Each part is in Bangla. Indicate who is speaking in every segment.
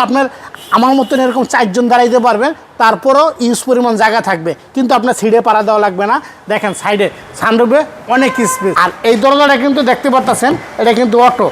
Speaker 1: আপনার আমার মতন এরকম 4 জন দাঁড়াইতে পারবেন, তারপরও ইউজ পরিমাণ জায়গা থাকবে, কিন্তু আপনার সিঁড়ে পাড়া দেওয়া লাগবে না। দেখেন সাইডে সানরুফে অনেক স্পেস। আর এই দরজাটা কিন্তু দেখতে পাচ্ছেন, এটা কিন্তু অটো।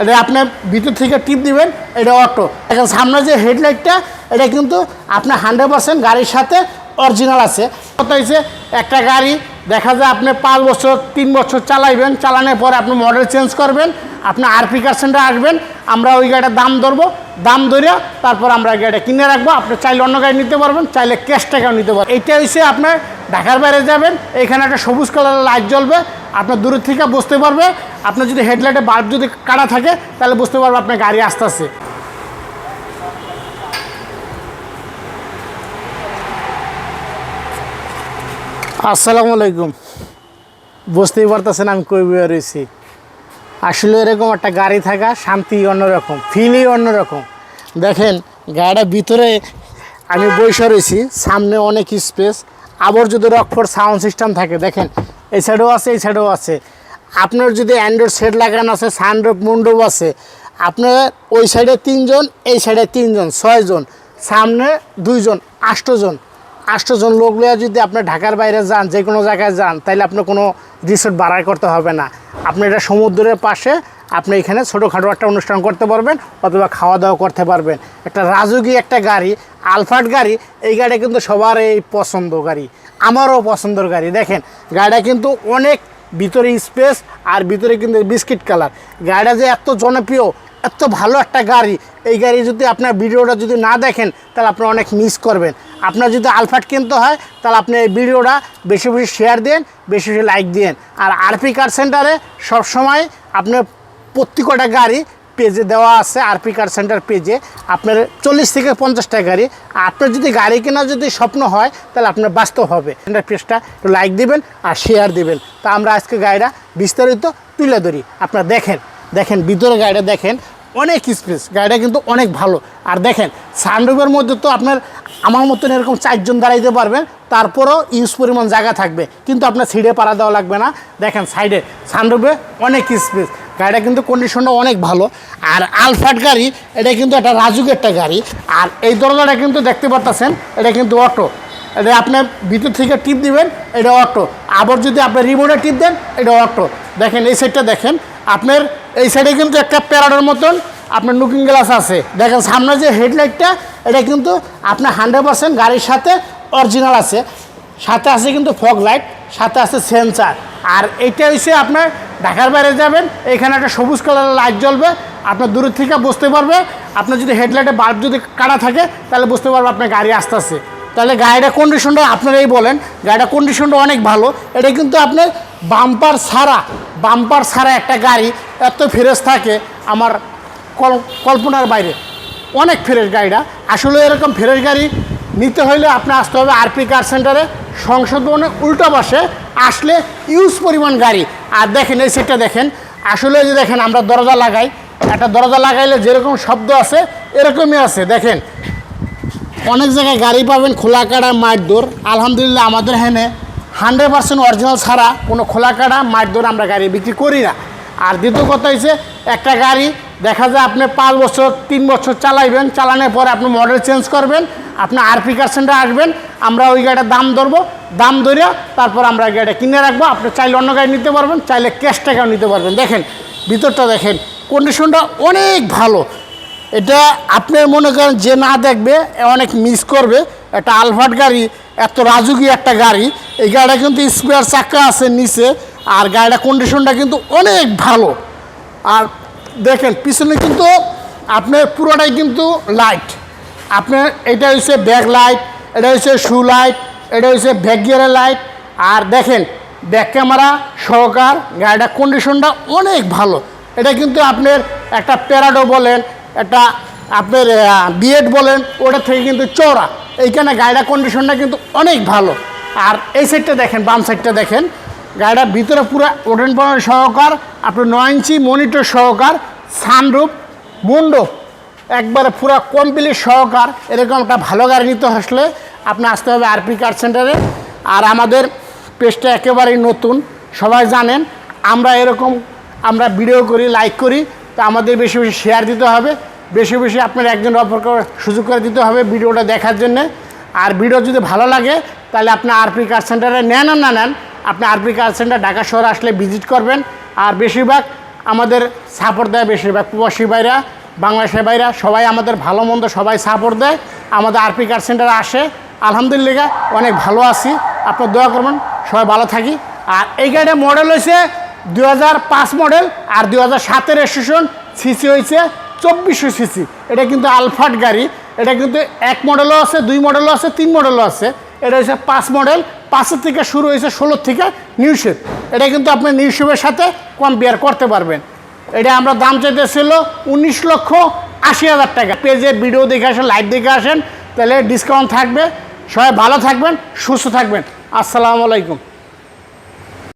Speaker 1: এটা আপনি ভিতর থেকে টিপ দিবেন, এটা অটো। দেখেন সামনে যে হেডলাইটটা, এটা কিন্তু আপনার 100% গাড়ির সাথে অরিজিনাল আছে। কথা হয়েছে একটা গাড়ি দেখা যায় আপনি 5 বছর 3 বছর চালাইবেন, চালানোর পরে আপনি মডেল চেঞ্জ করবেন, আপনি আরপি কার সেন্টারে আসবেন, আমরা ওই গাড়িটার দাম ধরবো, দাম ধরে তারপর আমরা গাড়িটা কিনে রাখবো। আপনি চাইলে অন্য গাড়ি নিতে পারবেন, চাইলে ক্যাশ টাকাও নিতে পারবেন। এইটা হচ্ছে আপনার ঢাকার বাইরে যাবেন, এখানে একটা সবুজ কালারের লাইট জ্বলবে, আপনার দূরের থেকে বুঝতে পারবে। আপনার যদি হেডলাইটে বাল্ব যদি কাটা থাকে তাহলে বুঝতে পারবে আপনার গাড়ি আসতেছে। আসসালামু আলাইকুম। বুঝতেই পারতেছেন আমি কই বয়ে রয়েছি। আসলে এরকম একটা গাড়ি থাকা শান্তি অন্যরকম, ফিলই অন্যরকম। দেখেন গাড়িটার ভিতরে আমি বসে রয়েছি, সামনে অনেক স্পেস, আবার যদি রকফোর্ড সাউন্ড সিস্টেম থাকে, দেখেন এই সাইডেও আছে, এই সাইডেও আছে। আপনার যদি অ্যান্ড্রয়েড সেট লাগানো আছে, সানরুফ মুন্ডপ আছে, আপনার ওই সাইডে 3 জন, এই সাইডে 3 জন, 6 জন, সামনে 2 জন, 8 জন। 8 জন লোক নিয়ে যদি আপনি ঢাকার বাইরে যান, যে কোনো জায়গায় যান, তাহলে আপনার কোনো রিসোর্ট ভাড়া করতে হবে না। আপনি এটা সমুদ্রের পাশে, আপনি এখানে ছোটোখাটো একটা অনুষ্ঠান করতে পারবেন, অথবা খাওয়া দাওয়া করতে পারবেন। একটা রাজুকি একটা গাড়ি, আলফার্ড গাড়ি, এই গাড়ি কিন্তু সবারই পছন্দ গাড়ি, আমারও পছন্দের গাড়ি। দেখেন গাড়িটা কিন্তু অনেক ভিতরে স্পেস, আর ভিতরে কিন্তু বিস্কিট কালার। গাড়িটা যে এত জনপ্রিয়, এত ভালো একটা গাড়ি, এই গাড়ি যদি আপনার ভিডিওটা যদি না দেখেন তাহলে আপনি অনেক মিস করবেন। আপনার যদি আলফার্ড কিনতে হয় তাহলে আপনি এই ভিডিওটা বেশি বেশি শেয়ার দেন, বেশি বেশি লাইক দেন। আর আরপি কার সেন্টারে সবসময় আপনার প্রত্যেকটা গাড়ি পেজে দেওয়া আছে, আরপি কার সেন্টার পেজে আপনার 40 থেকে 50টা গাড়ি। আপনার যদি গাড়ি কেনা যদি স্বপ্ন হয় তাহলে আপনার বাস্তব হবে। সেন্টার পেজটা একটু লাইক দিবেন আর শেয়ার দিবেন। তা আমরা আজকে গাড়িটা বিস্তারিত তুলে ধরি। আপনারা দেখেন ভিতরে গাড়িটা দেখেন, অনেক স্পেস, গাড়িটা কিন্তু অনেক ভালো। আর দেখেন সানরুফের মধ্যে তো আপনার আমার মতন এরকম 4 জন দাঁড়াইতে পারবেন, তারপরও ইউজ পরিমাণ জায়গা থাকবে, কিন্তু আপনার সিঁড়ে পাড়া দেওয়া লাগবে না। দেখেন সাইডে সানরুফে অনেক স্পেস, গাড়িটা কিন্তু কন্ডিশনটা অনেক ভালো। আর আলফার্ড গাড়ি, এটা কিন্তু একটা রাজুক একটা গাড়ি। আর এই দরজাটা কিন্তু দেখতে পাচ্ছেন, এটা কিন্তু অটো। এটা আপনার ভিতর থেকে টিপ দিবেন, এটা অটো। আবার যদি আপনি রিমোটে টিপ দেন, এটা অটো। দেখেন এই সাইডটা দেখেন, আপনার এই সাইডে কিন্তু একটা প্যারাডোর মতন আপনার লুকিং গ্লাস আছে। দেখেন সামনে যে হেডলাইটটা, এটা কিন্তু আপনার 100% গাড়ির সাথে অরিজিনাল আছে। সাথে আছে কিন্তু ফগ লাইট, সাথে আছে সেন্সার। আর এইটা হচ্ছে আপনার ঢাকার বাইরে যাবেন, এখানে একটা সবুজ কালারের লাইট জ্বলবে, আপনার দূরের থেকে বুঝতে পারবে। আপনার যদি হেডলাইটে বাল্ব যদি কাটা থাকে তাহলে বুঝতে পারবে আপনার গাড়ি আসতেছে। তাহলে গাড়িটা কন্ডিশনটা আপনারাই বলেন, গাড়িটা কন্ডিশনটা অনেক ভালো। এটা কিন্তু আপনার বাম্পার ছাড়া একটা গাড়ি এত ফ্রেশ থাকে আমার কল্পনার বাইরে। অনেক ফ্রেশ গাড়িটা। আসলে এরকম ফ্রেশ গাড়ি নিতে হলে আপনার আসতে হবে আরপি কার সেন্টারে, সংসদ ভবনের উল্টো পাশে আসলে ইউজ পরিমাণ গাড়ি। আর দেখেন এই সেটটা দেখেন, আসলে যে দেখেন আমরা দরজা লাগাই, একটা দরজা লাগাইলে যেরকম শব্দ আছে এরকমই আছে। দেখেন অনেক জায়গায় গাড়ি পাবেন খোলা কাটা মাইট দৌর, আলহামদুলিল্লাহ আমাদের এখানে 100% অরিজিনাল ছাড়া কোনো খোলা কাটা মাইট দৌর আমরা গাড়ি বিক্রি করি না। আর দ্বিতীয় কথা হচ্ছে একটা গাড়ি দেখা যায় আপনি 5 বছর 3 বছর চালাইবেন, চালানোর পরে আপনি মডেল চেঞ্জ করবেন, আপনি আরপি কার সেন্টারে আসবেন, আমরা ওই গাড়িটার দাম ধরবো, দাম ধরে তারপর আমরা গাড়িটা কিনে রাখবো। আপনি চাইলে অন্য গাড়ি নিতে পারবেন, চাইলে ক্যাশ টাকাও নিতে পারবেন। দেখেন ভিতরটা দেখেন, কন্ডিশনটা অনেক ভালো। এটা আপনার মনে করেন যে না দেখবে অনেক মিস করবে। একটা আলফার্ড গাড়ি, এত রাজুকি একটা গাড়ি, এই গাড়িটা কিন্তু স্পেয়ার চাকা আছে নিচে। আর গাড়িটা কন্ডিশনটা কিন্তু অনেক ভালো। আর দেখেন পিছনে কিন্তু আপনার পুরোটাই কিন্তু লাইট। আপনার এটা হচ্ছে ব্যাক লাইট, এটা হচ্ছে শু লাইট, এটা হচ্ছে ব্যাক গিয়ারের লাইট। আর দেখেন ব্যাক ক্যামেরা সহকার, গাড়িটার কন্ডিশনটা অনেক ভালো। এটা কিন্তু আপনার একটা প্যারাডো বলেন, একটা আপনার বিএড বলেন, ওটা থেকে কিন্তু চওড়া। এইখানে গাড়িটার কন্ডিশনটা কিন্তু অনেক ভালো। আর এই সাইডটা দেখেন, বাম সাইডটা দেখেন, গাড়িটার ভিতরে পুরো ওডেন পয়েন্ট সহকার, আপনার 9 ইঞ্চি মনিটর সহকার, সানরুফ মুন্ডপ একবারে পুরো কমপ্লিট সহকার। এরকম একটা ভালো গাড়ি নিতে আসলে আপনি আসতে হবে আরপি কার সেন্টারে। আর আমাদের পেজটা একেবারেই নতুন, সবাই জানেন আমরা এরকম আমরা ভিডিও করি, লাইক করি, তো আমাদের বেশি বেশি শেয়ার দিতে হবে। বেশি বেশি আপনার একজন অপর সুযোগ করে দিতে হবে ভিডিওটা দেখার জন্যে। আর ভিডিও যদি ভালো লাগে তাহলে আপনি আরপি কার সেন্টারে নেন আর না নেন, আপনি আরপি কার সেন্টার ঢাকা শহরে আসলে ভিজিট করবেন। আর বেশিরভাগ আমাদের সাপোর্ট দেয়, বেশিরভাগ প্রবাসী ভাইরা, বাংলাদেশের ভাইরা সবাই আমাদের ভালো মন্দ সবাই সাপোর্ট দেয়, আমাদের আরপি কার সেন্টারে আসে। আলহামদুলিল্লাহ অনেক ভালো আছি, আপনার দোয়া করবেন, সবাই ভালো থাকি। আর এই গাড়িটার মডেল হয়েছে 2005 মডেল, আর 2007 রেজিস্ট্রেশন, সিসি হয়েছে 2400 সিসি। এটা কিন্তু আলফাট গাড়ি, এটা কিন্তু 1 মডেলও আছে, 2 মডেলও আছে, 3 মডেলও আছে। এটা হচ্ছে 5 মডেল, 5-এর থেকে শুরু হয়েছে, 16 থেকে নিউ শেপ। এটা কিন্তু আপনি নিউ শেপের সাথে কম্পেয়ার করতে পারবেন। এটা আমরা দাম চাইতেছিল 19,80,000 টাকা। পেজে ভিডিও দেখে আসেন, লাইভ দেখে আসেন, তাহলে ডিসকাউন্ট থাকবে। সবাই ভালো থাকবেন, সুস্থ থাকবেন। আসসালামু আলাইকুম।